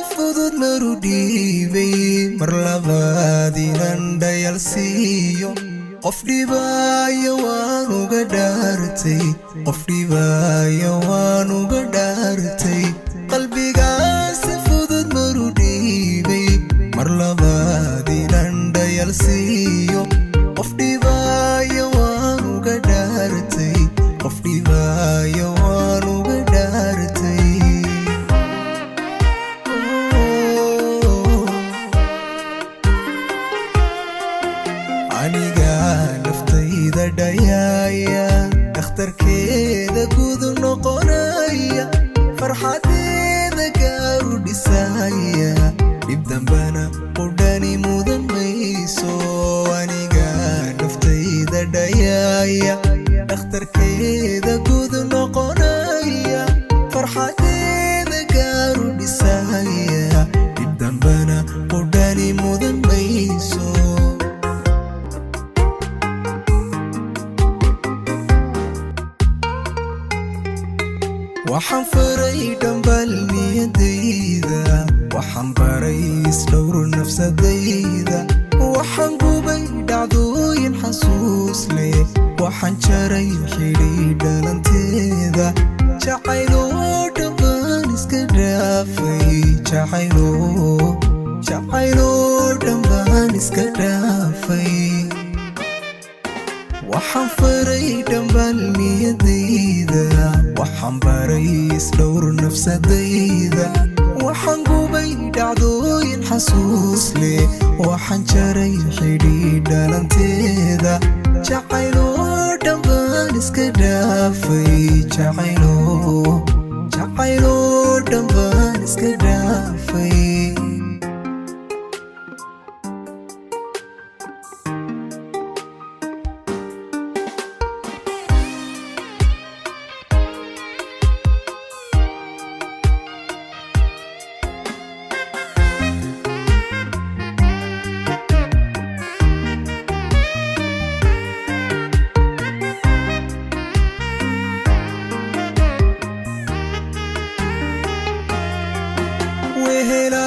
fudud maru dhiibay mar labaad inaan dhayalsiiyo qof dhibaya waan uga dhaartay qof dhibaya waan uga dhaartay qalbigaas fudud maru dhiibay mar labaad inaan dhayalsiiyo qof dhibaya waan uga dhaartay qof dhibaya waan uga dhaartay aniga naftayda dhayaya dhakhtarkeeda guud noqonaya farxadeeda gaaru dhisaya dhib dambana qudhani mudan mayso aniga naftayda dhayaya dhakhtarkeeda guud noqonaya farxadeeda gaaru dhisaya dhib dambana qudhani mudan mayso waxaan faray dhambal niyadayda waxaan baray isdhowr nafsadayda waxaan gubay dhacdooyin xasuus leh waxaan jaray xidhiidh dhalanteeda jacayloo dhammaan iska dhaafay jacayloo dhammaan iska dhaafay waxaan faray dhambal niyadayda waxaan baray isdhowr nafsadayda waxaan gubay dhacdooyin xasuus leh waxaan jaray xidhiidh dhalanteeda jacayloo dhammaan iska dhaafay jacayloo dhammaan iska dhaafay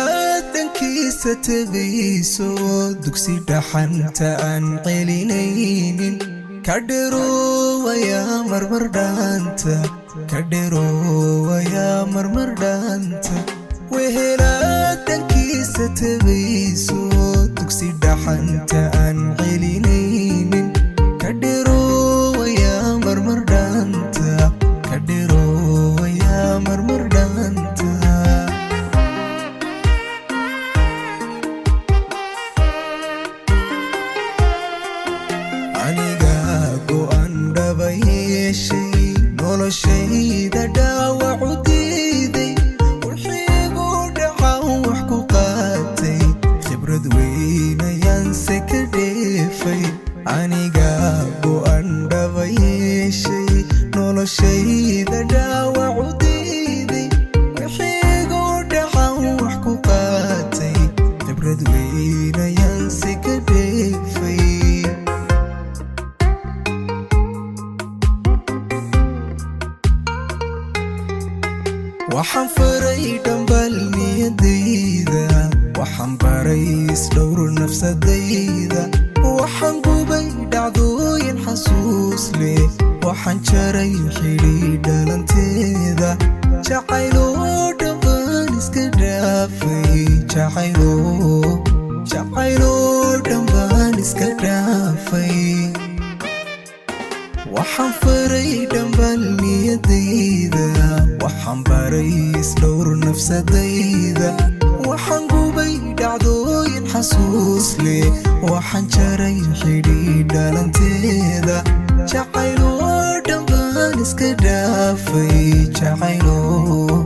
wehelaadhankiisa tegayso dugsi dhaxanta aan celinaynin ka dheeroowayaa marmar dhaanta ka dheeroowayaa marmar dhaanta wehelaadhankiisa tegayso dugsi dhaxanta aan celinaynin ka dheeroowayaa marmar dhaanta ka dheeroowayaa marmar dhaanta aniga go'aan dhaba yeeshay noloshayda dhaawacu diiday wixiigu dhacan wax ku qaatay khibrad weynayaanse ka dheefay aniga go'aan dhaba yeeshay noloshayda dhaawacu diiday wixiigu dhacan wax ku qaatay khibrad weynayaanse ka dheefay waxaan faray dhambal niyadayda waxaan baray isdhowr nafsadayda waxaan gubay dhacdooyin xasuus leh waxaan jaray xidhiidh dhalanteeda jacayloo dhammaan iska dhaafay jacayloo dhammaan iska dhaafay waxaan faray dhambal niyadayda waxaan baray isdhowr nafsadayda waxaan gubay dhacdooyin xasuus leh waxaan jaray xidhiidh dhalanteeda jacayloo dhammaan iska dhaafay jacayloo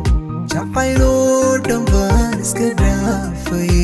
dhammaan iska dhaafay